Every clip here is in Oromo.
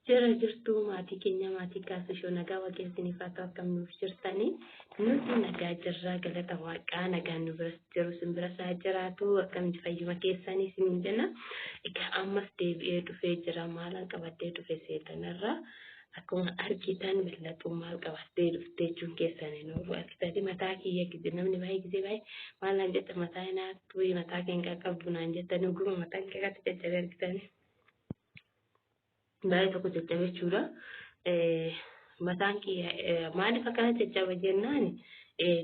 jira jirtu maatii keenya maatii kaasishoo nagaa waaqessanii faatu akkam nuuf jirtanii nuti nagaa jirra galata waaqaa nagaan nu bira jiru simbira isaa jiraatu akkam fayyuma keessanii siin jenna egaa ammas deebi'ee dhufee jira maalan qabattee dhufe seetanarra akkuma argitan mil'atu maal qabattee dhuftee jechuun keessanii nu argitanii mataa kiyya gidi namni baay'ee gisee baay'ee maalan jetta mataa inaatu mataa keenya qabdu naan jettanii guma mataa keenya caccabee argitanii baay'ee tokko jajjabechuudha. Mataan kiyya maaliif akkana jajjaba jennaan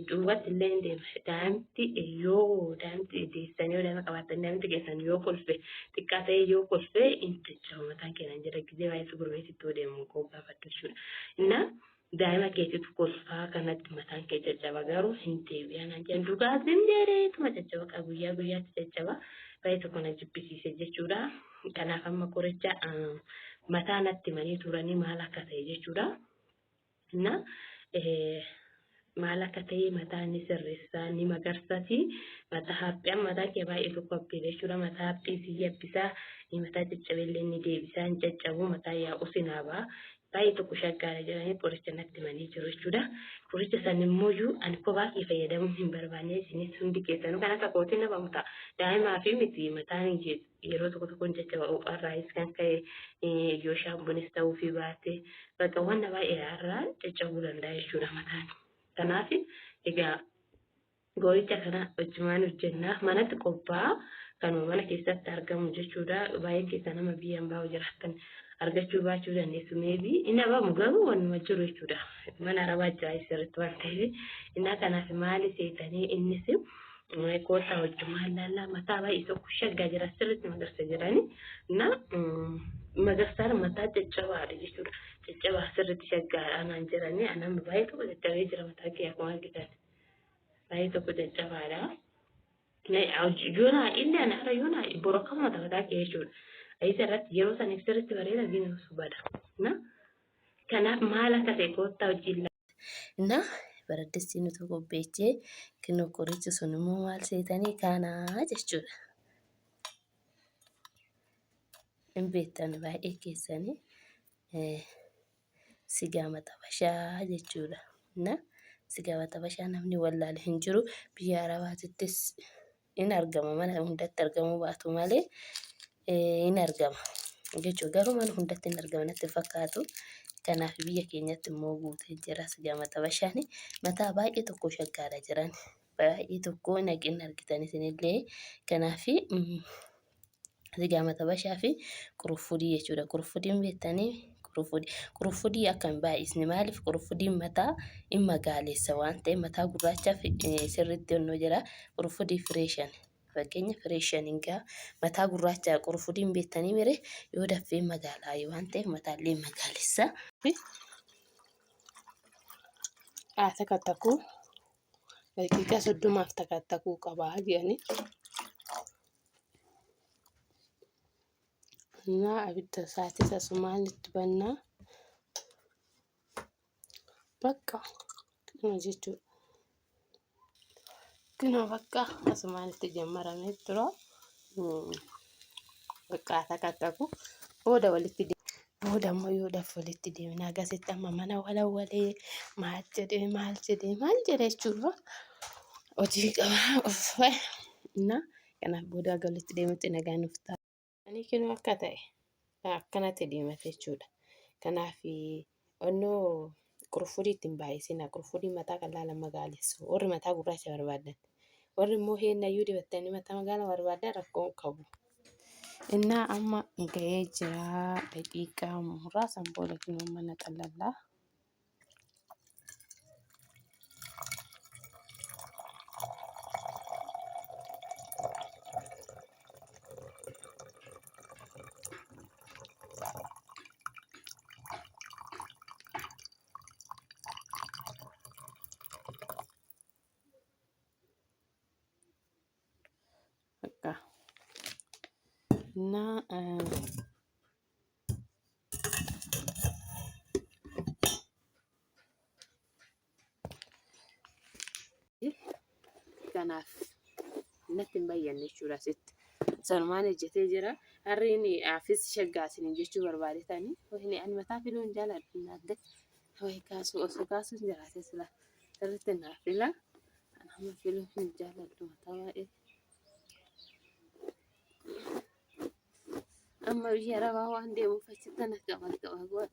duubatti illee hin deema. Daa'imti yoo daa'imti deessanii yoo daa'ima qabaatan daa'imti keessan yoo kolfe xiqqaa ta'ee yoo kolfe hin jajjaba mataan keenan jira gisee baay'ee gurbeessituu deemu koo gaafadhu jechuudha. Innaa daa'ima keessitu kolfaa kanatti mataan kee jajjaba garuu hin deebi'an jedhan dhugaatiin dheereetuma jajjaba guyyaa guyyaatti jajjaba baay'ee tokko na jibbisiise jechuudha. Kanaaf amma qoricha mataa natti manii turanii maal akka ta'e jechuudha. Na maal akka ta'e mataan ni sirreessaa ni magarsati mataa haphiin mataa kee baay'ee tokko haphii jechuudha. Mataa haphii si yabbisaa mataa caccabellee ni deebisaa hin caccabu mataa yaa'u sinaabaa baay'ee tokko shaggaara jedhanii qoricha natti manii jiru jechuudha. Qoricha san immoo ani kophaa kee fayyadamuu hin barbaanne isinis hundi keessanuu kan akka kootiin nama muta daa'imaa fi miti mataan yeroo tokko tokkoon caccaba uphaarraayis kan ka'e yoo shaampuunis ta'uu fi baate bakka wanna baay'ee irraa caccabuu danda'a jechuudha mataan. Kanaaf egaa qoricha kana wajjumaan hojjennaaf manatti qophaa'aa kanuma mana keessatti argamu jechuudha. Baay'ee keessa nama biyyaan baa'u jiraatan argachuu baachuu dandeessu meebii inni abamu garuu wanuma jiru jechuudha. Mana arabaa jira sirriitti waan ta'eef innaa kanaaf maali seetanii innis koota wajjumaan laallaa mataa baay'ee tokko shaggaa jira sirriitti magarsa jedhanii na magarsaan mataa caccabaadha jechuudha. Caccabaa sirriitti shaggaadha naan jedhanii anama baay'ee tokko caccabee jira mataa kee akkuma argitan baay'ee tokko caccabaadha. Yoona inni ana yoona borokama mataa kee jechuudha. Ayisa irratti yeroo saniif sirriitti bareeda gina subada. Na kanaaf maal akka ta'e koottaa wajjin na baraddessi nuti qopheessee kinoo qorichi sun immoo maal seetanii kaanaa jechuudha. Hin beektan baay'ee keessanii sigaa maxabashaa jechuudha. Na sigaa maxabashaa namni wallaale hin jiru biyya arabaatittis in argama mana hundatti argamuu baatu malee in argama jechuudha. Garuu mana hundatti in argama natti fakkaatu. Kanaaf biyya keenyatti immoo guutee jira sigaa maxabashaan mataa baay'ee tokko shaggaadha jiran baay'ee tokko naqin argitanis illee kanaaf sigaa maxabashaa fi qurufudii jechuudha. Qurufudiin beektanii qurufudii akkam baay'isni maaliif qurufudiin mataa in magaalessa waan ta'eef mataa gurraachaaf sirriitti onnoo jira qurufudii fireeshan. Fakkeenya fireeshaniingaa mataa gurraacha qurufudiin beektanii mire yoo daffee magaalaa waan ta'eef mataallee magaalessa. Takattakuu daqiiqaa 30 takattakuu qabaa jedhanii na abidda isaatis asumaan itti bannaa bakka kana jechuudha. Kino bakka asumaan itti jammaramee tura bakka takattakuu booda walitti booda immoo yoo daf walitti deemnaa gasitti amma mana walawwalee maal jedhee jechuudha. Hojii qabaa na kanaaf booda walitti deemutti nagaan nuuf ta'a. Ani kinoo akka ta'e akkanatti deemate jechuudha. Kanaaf onnoo qurufudii ittiin baay'isina qurufudii mataa qal'aa magaalessu warri mataa gurraacha barbaadan warri immoo heennayyuu dibattanii mataa magaalaa barbaadan rakkoo qabu. Innaa amma ga'ee jira daqiiqaa muraasan booda kinoo mana qal'allaa. Na kanaaf natti hin baay'anne jechuudha asitti sanumaan ejjetee jira harreen afis shaggaasin jechuu barbaadetanii wayni ani mataa filuu hin jaaladhu naagde way kaasuu osoo kaasuu jiraate sila sirriitti naaf fila amma filuu hin jaaladhu mataa baay'ee amma biyya arabaa waan deemuuf achitti akka malqaba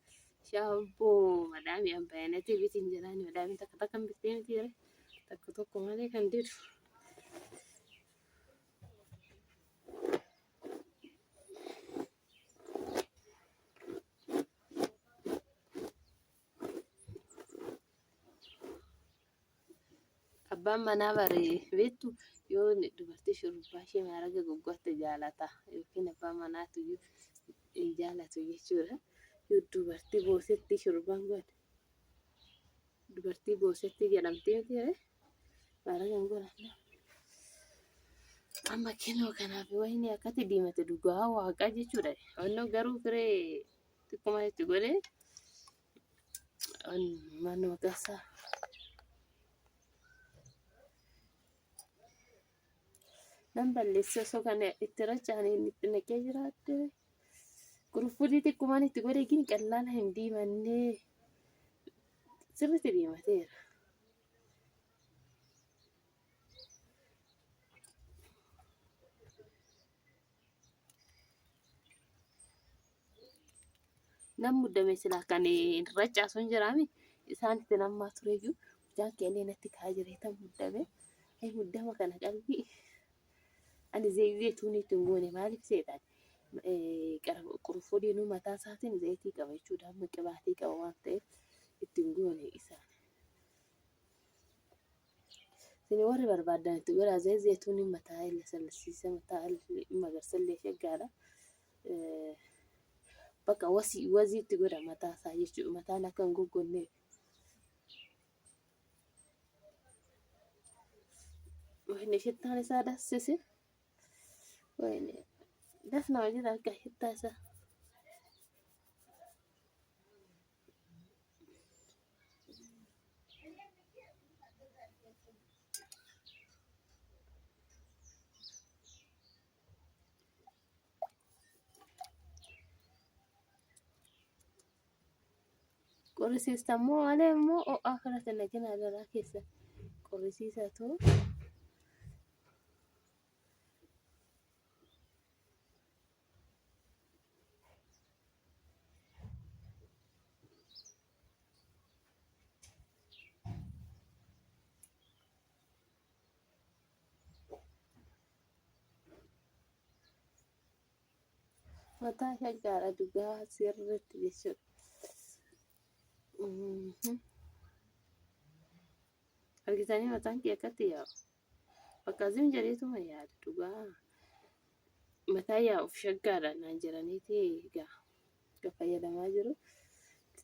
shaamboo madaamii ambayyanatti bitiin jedhani madaamii takka takka bittee miti jira takka tokko malee kan didu. Abbaan manaa baree beektu yoo dubartii shurrubbaa ishee maaraga goggotte jaalata yookiin abbaan manaatu hin jaalatu jechuudha. Yoo dubartii boosetti shurrubbaan godhe dubartii boosetti jedhamti miti maaraga hin godhanne. Amma kenoo kanaaf wayini akkatti diimate dhugaa waaqaa jechuudha. Onnoo garuu firee xiqquma itti godhee manuma keessaa. Nan balleessa osoo kana itti rachaanii itti naqee jiraadde quruffuudii xiqqummaan itti godhe gini qallaala hin diimannee sirriitti diimateera. Nan muddame silaa kan racaasu hin jiraami isaan itti nammaa tureyyuu hojjaan keellee natti kaa'aa jireetan muddame muddama kana qalbii. Ani zayituun ittiin goone maaliif seetan quruffuudii nu mataa isaatiin zayitii qaba jechuudha amma qibaatii qaba waan ta'eef ittiin goone isaan. Sini warri barbaadan itti godhaa zayituun mataa illee sallisiisa mataa magarsallee shaggaadha. Bakka wazii itti godha mataa isaa jechuudha mataan akka hin goggonneef. Wayne shittaan isaa dassise. Wayne dasna wajjin akka shittaa isaa. Qorrisiista immoo malee immoo ho'aa kanatti naqina adaraa keessa qorrisiisa ta'u. Mataa shaggaadha dhugaa sirriitti jechuudha. Argitanii mataan kee akkatti yaa'u bakka azim jedheetuma yaada dhugaa mataa yaa'uuf shaggaadha naan jedhaniiti egaa fayyadamaa jiru.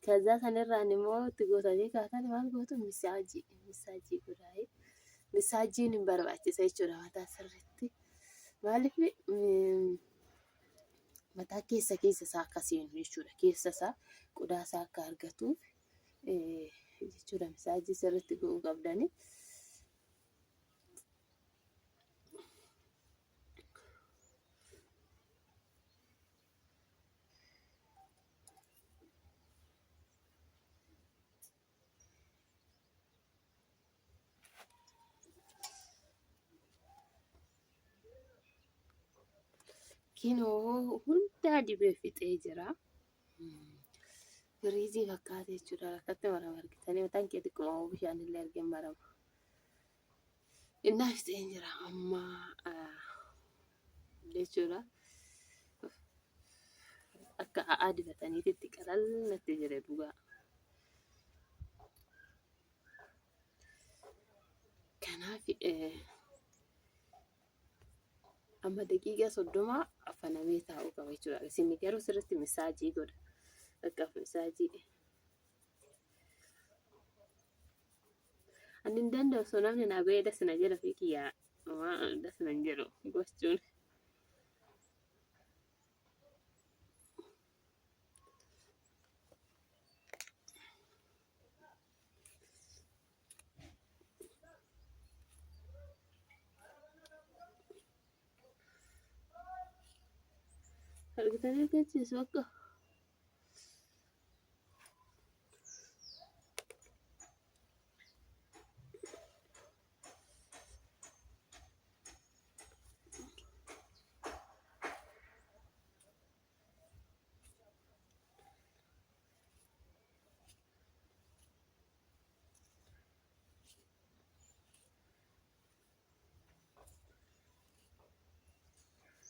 Kazaa sanirraan immoo itti gootanii kaatan maal gootu misaajii godhaa misaajiin hin barbaachisa jechuudha mataa sirriitti maaliif mataa keessa isaa akka seenu jechuudha keessa isaa qodaa isaa akka argatuuf jechuudha misaajii sirriitti gochuu qabdani. Kinoo hundaa dibee fixee jira. Firiizii fakkaate jechuudha akkatti marama argitanii mataan kee xiqquma bishaan illee argeen marama. Innaa fixee jira amma jechuudha. Akka a'aa dibataniitti qal'atti jira dhugaa. Kanaaf amma daqiiqaa 30 afanamee taa'uu qaba jechuudha. Isin garuu sirriitti misaajii godha. Akka misaajii. Ani hin danda'u osoo namni naa ga'ee dasna jedha fi kiyyaa waan dasna hin jedhu gochuun. argitanii argachiisu akka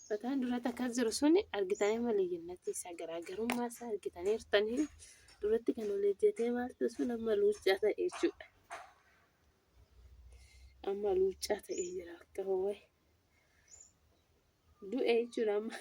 mataan duratti akkas jiru suni argitanii maliyyannatti isaa garaagarummaa isaa argitanii hirtanii duratti kan ol ejjetee maaltu sun amma luuccaa ta'e jechuudha. Amma luuccaa ta'ee jira akka hawwee du'e jechuudha amma.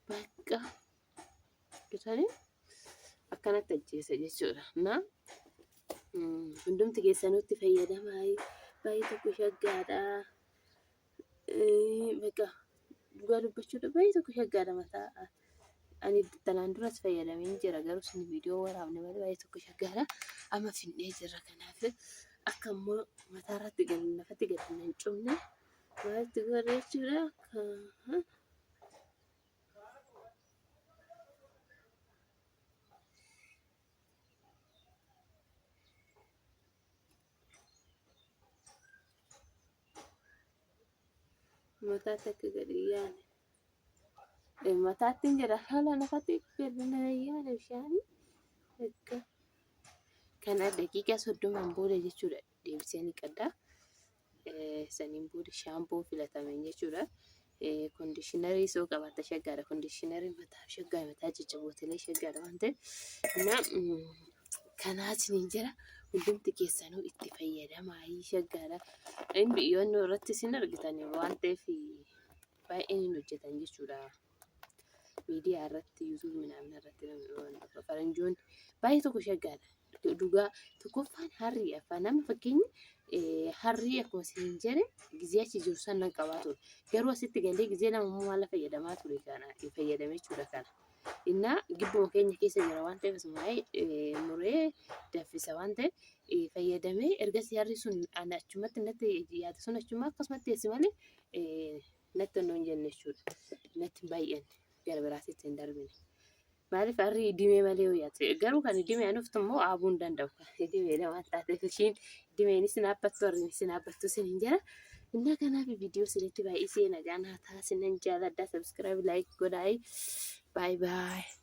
Bakka bitanii akkanatti ajjeesa jechuudha. Na hundumti keessanutti fayyadamaa baay'ee tokko shaggaadha. Bakka dhugaa dubbachuudha baay'ee tokko shaggaadha mataa. Ani tanaan duras fayyadamee jira garuu sun viidiyoo waraabne malee baay'ee tokko shaggaadha. Amma finnee jira kanaaf akka immoo mataa irratti lafatti gadi hin cumne maaltu godha jechuudha. Mataatti akka gadi yaane mataatti hin jira haala nafatti gadi yaane bishaanii akka kana daqiiqaa 30 booda jechuudha deebisee ni qadda. Saniin booda shaampoo filatameen jechuudha. Kondishinarii soo qabaata shaggaadha. Kondishinarii mataa shaggaa mataa jajjabootilee shaggaadha waan ta'eef kanaatiin hin jira. Hundumti keessanuu itti fayyadamaa shaggaadha. Inni yoon irratti sin argitan waan ta'eef baay'ee hin hojjetan jechuudha. Miidiyaa irratti yuutuub minaamin irratti faranjoon baay'ee tokko shaggaadha. Dhugaa tokkoffaan harrii afaan nama fakkeenyi harrii akkuma isin jedhe gizee achi jiru san nan qabaatu. Garuu asitti galee gizee lama maal fayyadamaa ture kana fayyadamee jechuudha kana. Innaa gibbuma keenya keessa jira waan ta'eef asumaayi muree daffisa waan ta'eef fayyadamee ergasii harri sun achumatti natti yaada sun achuma akkasumatti teessi malee natti hin jenne jechuudha. Natti baay'een gara biraatitti hin darbine. Maaliif harri dimee malee yaate garuu kan dimee anuftu immoo aabuu hin danda'u. Dimee waan taateef ishiin dimeenis naaphattu harriinis naaphattu sin hin jira. Innaa kanaaf viidiyoo sirriitti baay'isee nagaan haa taasisan jaaladha. Subscribe like godhaa. Bye bye.